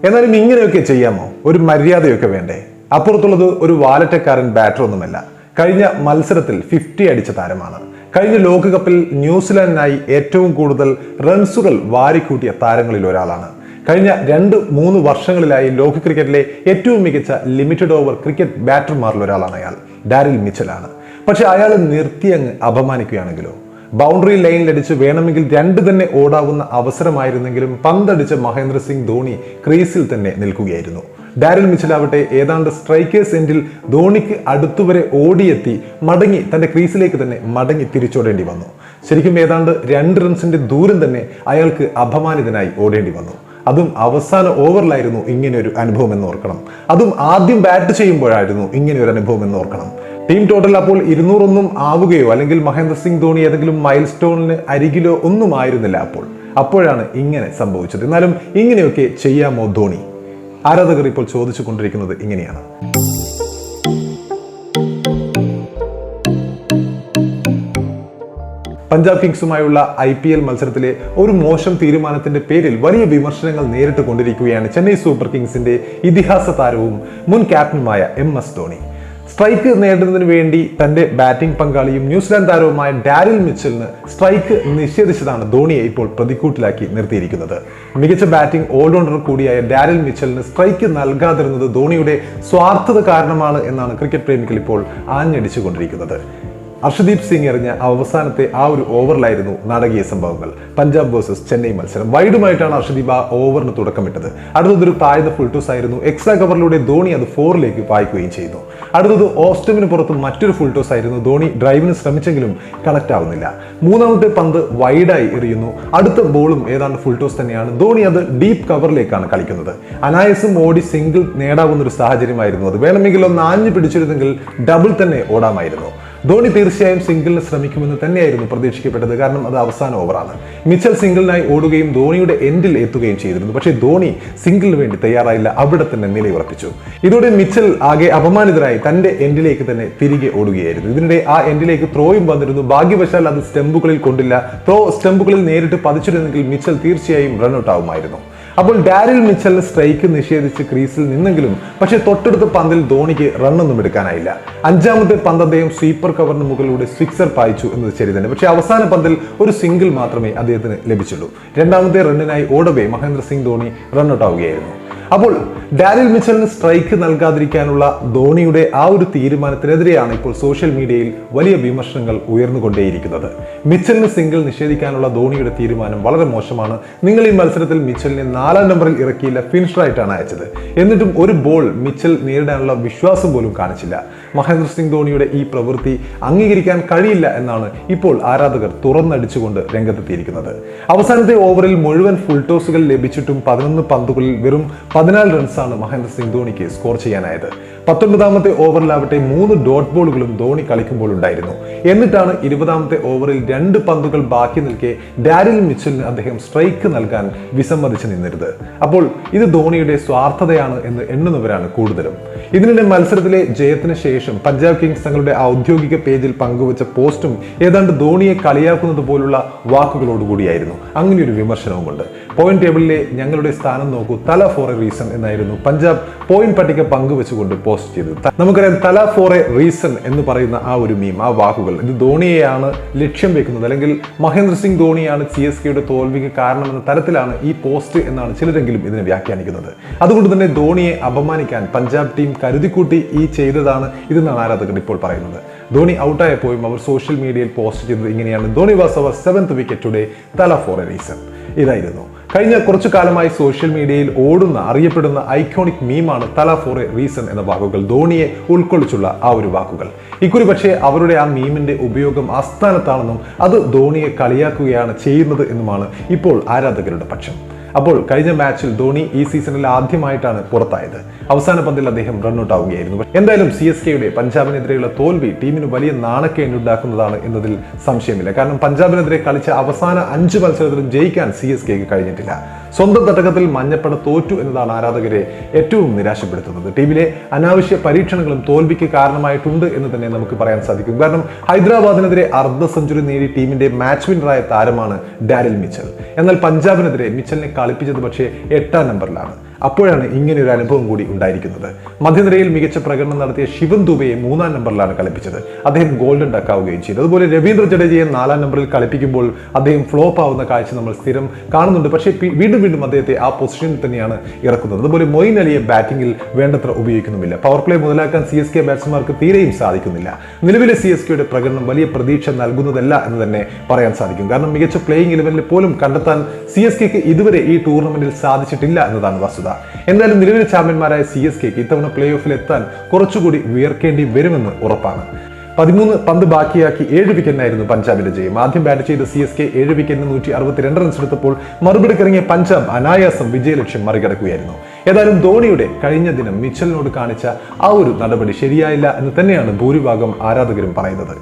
എന്നാലും ഇങ്ങനെയൊക്കെ ചെയ്യാമോ? ഒരു മര്യാദയൊക്കെ വേണ്ടേ? അപ്പുറത്തുള്ളത് ഒരു വാലറ്റക്കാരൻ ബാറ്റർ ഒന്നുമല്ല. കഴിഞ്ഞ മത്സരത്തിൽ 50 അടിച്ച താരമാണ്. കഴിഞ്ഞ ലോകകപ്പിൽ ന്യൂസിലാൻഡിനായി ഏറ്റവും കൂടുതൽ റൺസുകൾ വാരിക്കൂട്ടിയ താരങ്ങളിൽ ഒരാളാണ്. കഴിഞ്ഞ 2-3 വർഷങ്ങളിലായി ലോക ക്രിക്കറ്റിലെ ഏറ്റവും മികച്ച ലിമിറ്റഡ് ഓവർ ക്രിക്കറ്റ് ബാറ്റർമാരിൽ ഒരാളാണ് അയാൾ. ഡാരിൽ മിച്ചലാണ്. പക്ഷെ അയാൾ നിർത്തിയങ്ങ് അപമാനിക്കുകയാണെങ്കിലോ? ബൗണ്ടറി ലൈനിലടിച്ച് വേണമെങ്കിൽ 2 തന്നെ ഓടാവുന്ന അവസരമായിരുന്നെങ്കിലും പന്തടിച്ച മഹേന്ദ്ര സിംഗ് ധോണി ക്രീസിൽ തന്നെ നിൽക്കുകയായിരുന്നു. ഡാരിൽ മിച്ചലാവട്ടെ ഏതാണ്ട് സ്ട്രൈക്കേഴ്സ് എൻഡിൽ ധോണിക്ക് അടുത്തുവരെ ഓടിയെത്തി മടങ്ങി തന്റെ ക്രീസിലേക്ക് തന്നെ മടങ്ങി തിരിച്ചോടേണ്ടി വന്നു. ശരിക്കും ഏതാണ്ട് 2 റൺസിന്റെ ദൂരം തന്നെ അയാൾക്ക് അപമാനിതനായി ഓടേണ്ടി വന്നു. അതും അവസാന ഓവറിലായിരുന്നു ഇങ്ങനെ ഒരു അനുഭവം എന്ന് ഓർക്കണം. അതും ആദ്യം ബാറ്റ് ചെയ്യുമ്പോഴായിരുന്നു ഇങ്ങനെ ഒരു അനുഭവം എന്ന് ഓർക്കണം. ടീം ടോട്ടൽ അപ്പോൾ 200 ആവുകയോ അല്ലെങ്കിൽ മഹേന്ദ്ര സിംഗ് ധോണി ഏതെങ്കിലും മൈൽ സ്റ്റോണിന് അരികിലോ ഒന്നും ആയിരുന്നില്ല. അപ്പോഴാണ് ഇങ്ങനെ സംഭവിച്ചത്. എന്നാലും ഇങ്ങനെയൊക്കെ ചെയ്യാമോ ധോണി? ആരാധകർ ഇപ്പോൾ ചോദിച്ചു കൊണ്ടിരിക്കുന്നത് ഇങ്ങനെയാണ്. പഞ്ചാബ് കിങ്സുമായുള്ള IPL മത്സരത്തിലെ ഒരു മോശം തീരുമാനത്തിന്റെ പേരിൽ വലിയ വിമർശനങ്ങൾ നേരിട്ട് കൊണ്ടിരിക്കുകയാണ് ചെന്നൈ സൂപ്പർ കിങ്സിന്റെ ഇതിഹാസ താരവും മുൻ ക്യാപ്റ്റനുമായ MS ധോണി. സ്ട്രൈക്ക് നേടുന്നതിന് വേണ്ടി തന്റെ ബാറ്റിംഗ് പങ്കാളിയും ന്യൂസിലാൻഡ് താരവുമായ ഡാരിൽ മിച്ചലിന് സ്ട്രൈക്ക് നിഷേധിച്ചതാണ് ധോണിയെ ഇപ്പോൾ പ്രതിക്കൂട്ടിലാക്കി നിർത്തിയിരിക്കുന്നത്. മികച്ച ബാറ്റിംഗ് ഓൾറൗണ്ടർ കൂടിയായ ഡാരിൽ മിച്ചലിന് സ്ട്രൈക്ക് നൽകാതിരുന്നത് ധോണിയുടെ സ്വാർത്ഥത കാരണമാണ് എന്നാണ് ക്രിക്കറ്റ് പ്രേമികൾ ഇപ്പോൾ ആഞ്ഞടിച്ചുകൊണ്ടിരിക്കുന്നത്. അർഷദീപ് സിംഗ് എറിഞ്ഞ അവസാനത്തെ ആ ഒരു ഓവറിലായിരുന്നു നാടകീയ സംഭവങ്ങൾ. പഞ്ചാബ് വേഴ്സസ് ചെന്നൈ മത്സരം വൈഡുമായിട്ടാണ് അർഷദീപ് ആ ഓവറിന് തുടക്കമിട്ടത്. അടുത്തതൊരു താഴ്ന്ന ഫുൾ ടോസ് ആയിരുന്നു. എക്സ്ട്രാ കവറിലൂടെ ധോണി അത് 4ലേക്ക് പായിക്കുകയും ചെയ്തു. അടുത്തത് ഓസ്റ്റമിന് പുറത്ത് മറ്റൊരു ഫുൾ ടോസ് ആയിരുന്നു. ധോണി ഡ്രൈവിന് ശ്രമിച്ചെങ്കിലും കണക്ട് ആവുന്നില്ല. 3ാമത്തെ പന്ത് വൈഡായി എറിയുന്നു. അടുത്ത ബോളും ഏതാണ്ട് ഫുൾ ടോസ് തന്നെയാണ്. ധോണി അത് ഡീപ്പ് കവറിലേക്കാണ് കളിക്കുന്നത്. അനായാസം ഓടി സിംഗിൾ നേടാവുന്ന ഒരു സാഹചര്യമായിരുന്നു അത്. വേണമെങ്കിൽ ഒന്ന് ആഞ്ഞു പിടിച്ചിരുന്നെങ്കിൽ ഡബിൾ തന്നെ ഓടാമായിരുന്നു. ധോണി തീർച്ചയായും സിംഗിളിന് ശ്രമിക്കുമെന്ന് തന്നെയായിരുന്നു പ്രതീക്ഷിക്കപ്പെട്ടത്. കാരണം അത് അവസാന ഓവറാണ്. മിച്ചൽ സിംഗിളിനായി ഓടുകയും ധോണിയുടെ എൻഡിൽ എത്തുകയും ചെയ്തിരുന്നു. പക്ഷേ ധോണി സിംഗിളിന് വേണ്ടി തയ്യാറായില്ല. അവിടെ തന്നെ നിലയുറപ്പിച്ചു. ഇതോടെ മിച്ചൽ ആകെ അപമാനിതരായി തന്റെ എൻഡിലേക്ക് തന്നെ തിരികെ ഓടുകയായിരുന്നു. ഇതിനിടെ ആ എൻഡിലേക്ക് ത്രോയും വന്നിരുന്നു. ഭാഗ്യവശാൽ അത് സ്റ്റെമ്പുകളിൽ കൊണ്ടില്ല. ത്രോ സ്റ്റെമ്പുകളിൽ നേരിട്ട് പതിച്ചിരുന്നെങ്കിൽ മിച്ചൽ തീർച്ചയായും റൺഔട്ട് ആവുമായിരുന്നു. അപ്പോൾ ഡാരിൽ മിച്ചലിന് സ്ട്രൈക്ക് നിഷേധിച്ച് ക്രീസിൽ നിന്നെങ്കിലും പക്ഷേ തൊട്ടടുത്ത പന്തിൽ ധോണിക്ക് റണ്ണൊന്നും എടുക്കാനായില്ല. 5ാമത്തെ പന്ത് അദ്ദേഹം സ്വീപ്പർ കവറിന് മുകളിലൂടെ സിക്സർ പായിച്ചു എന്നത് ശരി തന്നെ. പക്ഷേ അവസാന പന്തിൽ ഒരു സിംഗിൾ മാത്രമേ അദ്ദേഹത്തിന് ലഭിച്ചുള്ളൂ. 2ാമത്തെ റണ്ണിനായി ഓടവേ മഹേന്ദ്ര സിംഗ് ധോണി റൺഔട്ട് ആവുകയായിരുന്നു. അപ്പോൾ ഡാരിൽ മിച്ചലിന് സ്ട്രൈക്ക് നൽകാതിരിക്കാനുള്ള ധോണിയുടെ ആ ഒരു തീരുമാനത്തിനെതിരെയാണ് ഇപ്പോൾ സോഷ്യൽ മീഡിയയിൽ വലിയ വിമർശനങ്ങൾ ഉയർന്നുകൊണ്ടേയിരിക്കുന്നത്. മിച്ചലിന് സിംഗിൾ നിഷേധിക്കാനുള്ള ധോണിയുടെ തീരുമാനം വളരെ മോശമാണ്. നിങ്ങൾ ഈ മത്സരത്തിൽ മിച്ചലിനെ 4ാം നമ്പറിൽ ഇറക്കിയില്ല, ഫിനിഷറായിട്ടാണ് അയച്ചത്. എന്നിട്ടും ഒരു ബോൾ മിച്ചൽ നേരിടാനുള്ള വിശ്വാസം പോലും കാണിച്ചില്ല. മഹേന്ദ്ര സിംഗ് ധോണിയുടെ ഈ പ്രവൃത്തി അംഗീകരിക്കാൻ കഴിയില്ല എന്നാണ് ഇപ്പോൾ ആരാധകർ തുറന്നടിച്ചുകൊണ്ട് രംഗത്തെത്തിയിരിക്കുന്നത്. അവസാനത്തെ ഓവറിൽ മുഴുവൻ ഫുൾ ടോസുകൾ ലഭിച്ചിട്ടും 11 പന്തുകളിൽ വെറും 14 റൺസാണ് മഹേന്ദ്ര സിംഗ് ധോണിക്ക് സ്കോർ ചെയ്യാനായത്. 19ാമത്തെ ഓവറിലാവട്ടെ 3 ഡോട്ട് ബോളുകളും ധോണി കളിക്കുമ്പോൾ ഉണ്ടായിരുന്നു. എന്നിട്ടാണ് 20ാമത്തെ ഓവറിൽ 2 പന്തുകൾ ബാക്കി നിൽക്കെ ഡാരിൽ മിച്ചലിന് അദ്ദേഹം സ്ട്രൈക്ക് നൽകാൻ വിസമ്മതിച്ച് നിന്നിരുന്നത്. അപ്പോൾ ഇത് ധോണിയുടെ സ്വാർത്ഥതയാണ് എന്ന് എണ്ണുന്നവരാണ് കൂടുതലും. ഇതിനിടെ മത്സരത്തിലെ ജയത്തിന് ശേഷം പഞ്ചാബ് കിങ്സ് തങ്ങളുടെ ഔദ്യോഗിക പേജിൽ പങ്കുവച്ച പോസ്റ്റും ഏതാണ്ട് ധോണിയെ കളിയാക്കുന്നത് പോലുള്ള വാക്കുകളോടുകൂടിയായിരുന്നു. അങ്ങനെയൊരു വിമർശനവുമുണ്ട്. പോയിന്റ് ടേബിളിലെ ഞങ്ങളുടെ സ്ഥാനം നോക്കൂ, തല ഫോർ എ റീസൺ എന്നായിരുന്നു പഞ്ചാബ് പോയിന്റ് പട്ടിക പങ്കുവെച്ചുകൊണ്ട് പോസ്റ്റ് ചെയ്തത്. നമുക്കറിയാം, തല ഫോർ എ റീസൺ എന്ന് പറയുന്ന ആ ഒരു മീം, ആ വാക്കുകൾ, ഇത് ധോണിയെയാണ് ലക്ഷ്യം വെക്കുന്നത്. അല്ലെങ്കിൽ മഹേന്ദ്ര സിംഗ് ധോണിയാണ് CSKയുടെ തോൽവിക്ക് കാരണമെന്ന തരത്തിലാണ് ഈ പോസ്റ്റ് എന്നാണ് ചിലരെങ്കിലും ഇതിനെ വ്യാഖ്യാനിക്കുന്നത്. അതുകൊണ്ട് തന്നെ ധോണിയെ അപമാനിക്കാൻ പഞ്ചാബ് ടീം കരുതിക്കൂട്ടി ഈ ചെയ്തതാണ് ഇതെന്നാണ് ആരാധകർ ഇപ്പോൾ പറയുന്നത്. ധോണി ഔട്ടായപ്പോഴും അവർ സോഷ്യൽ മീഡിയയിൽ പോസ്റ്റ് ചെയ്തത് ഇങ്ങനെയാണ്: Dhoni was our 7th wicket today, Thala for a reason. ഇതായിരുന്നു കഴിഞ്ഞ കുറച്ചു കാലമായി സോഷ്യൽ മീഡിയയിൽ ഓടുന്ന അറിയപ്പെടുന്ന ഐക്കോണിക് മീമാണ് തല ഫോർ എ റീസൺ എന്ന വാക്കുകൾ, ധോണിയെ ഉൾക്കൊള്ളിച്ചുള്ള ആ ഒരു വാക്കുകൾ. ഇക്കുറി പക്ഷേ അവരുടെ ആ മീമിന്റെ ഉപയോഗം ആസ്ഥാനത്താണെന്നും അത് ധോണിയെ കളിയാക്കുകയാണ് ചെയ്യുന്നത് എന്നുമാണ് ഇപ്പോൾ ആരാധകരുടെ പക്ഷം. അപ്പോൾ കഴിഞ്ഞ മാച്ചിൽ ധോണി ഈ സീസണിൽ ആദ്യമായിട്ടാണ് പുറത്തായത്. അവസാന പന്തിൽ അദ്ദേഹം റൺഔട്ട് ആവുകയായിരുന്നു. എന്തായാലും CSKയുടെ പഞ്ചാബിനെതിരെയുള്ള തോൽവി ടീമിന് വലിയ നാണക്കേടുണ്ടാക്കുന്നതാണ് എന്നതിൽ സംശയമില്ല. കാരണം പഞ്ചാബിനെതിരെ കളിച്ച അവസാന 5 മത്സരത്തിലും ജയിക്കാൻ CSKക്ക് കഴിഞ്ഞിട്ടില്ല. സ്വന്തം തട്ടകത്തിൽ മഞ്ഞപ്പട തോറ്റു എന്നതാണ് ആരാധകരെ ഏറ്റവും നിരാശപ്പെടുത്തുന്നത്. ടീമിലെ അനാവശ്യ പരീക്ഷണങ്ങളും തോൽവിക്ക് കാരണമായിട്ടുണ്ട് എന്ന് തന്നെ നമുക്ക് പറയാൻ സാധിക്കും. കാരണം ഹൈദരാബാദിനെതിരെ അർദ്ധ സെഞ്ചുറി നേടി ടീമിന്റെ മാച്ച് വിന്നറായ താരമാണ് ഡാരിൽ മിച്ചൽ. എന്നാൽ പഞ്ചാബിനെതിരെ മിച്ചലിനെ കളിപ്പിച്ചത് പക്ഷേ 8ാം നമ്പറിലാണ്. അപ്പോഴാണ് ഇങ്ങനെ ഒരു അനുഭവം കൂടി ഉണ്ടായിരിക്കുന്നത്. മധ്യനിരയിൽ മികച്ച പ്രകടനം നടത്തിയ ശിവൻ ദുബെയെ 3-ാം നമ്പറിലാണ് കളിപ്പിച്ചത്. അദ്ദേഹം ഗോൾഡൻ ഡക്ക് ആവുകയും ചെയ്തു. അതുപോലെ രവീന്ദ്ര ജഡേജയെ 4-ാം നമ്പറിൽ കളിപ്പിക്കുമ്പോൾ അദ്ദേഹം ഫ്ലോപ്പ് ആവുന്ന കാഴ്ച നമ്മൾ സ്ഥിരം കാണുന്നുണ്ട്. പക്ഷേ വീണ്ടും വീണ്ടും അദ്ദേഹത്തെ ആ പൊസിഷനിൽ തന്നെയാണ് ഇറക്കുന്നത്. അതുപോലെ മൊയിൻ അലിയെ ബാറ്റിംഗിൽ വേണ്ടത്ര ഉപയോഗിക്കുന്നുമില്ല. പവർ പ്ലേ മുതലാക്കാൻ CSK ബാറ്റ്സ്മാർക്ക് തീരെയും സാധിക്കുന്നില്ല. നിലവിലെ CSKയുടെ പ്രകടനം വലിയ പ്രതീക്ഷ നൽകുന്നതല്ല എന്ന് തന്നെ പറയാൻ സാധിക്കും. കാരണം മികച്ച പ്ലേയിങ് 11 പോലും കണ്ടെത്താൻ CSKക്ക് ഇതുവരെ ഈ ടൂർണമെന്റിൽ സാധിച്ചിട്ടില്ല എന്നതാണ് വസ്തുത. എന്നാലും നിലവിലെ ചാമ്പ്യന്മാരായ CSKക്ക് ഇത്തവണ പ്ലേ ഓഫിൽ എത്താൻ കുറച്ചുകൂടി വിയർക്കേണ്ടി വരുമെന്ന് ഉറപ്പാണ്. 13 പന്ത് ബാക്കിയാക്കി 7 വിക്കറ്റിനായിരുന്നു പഞ്ചാബിന്റെ ജയം. ആദ്യം ബാറ്റ് ചെയ്ത CSK 7 വിക്കറ്റിന് 162 റൺസ് എടുത്തപ്പോൾ മറുപടിക്കിറങ്ങിയ പഞ്ചാബ് അനായാസം വിജയലക്ഷ്യം മറികടക്കുകയായിരുന്നു. ഏതായാലും ധോണിയുടെ കഴിഞ്ഞ ദിനം മിച്ചലിനോട് കാണിച്ച ആ ഒരു നടപടി ശരിയായില്ല എന്ന് തന്നെയാണ് ഭൂരിഭാഗം ആരാധകരും പറയുന്നത്.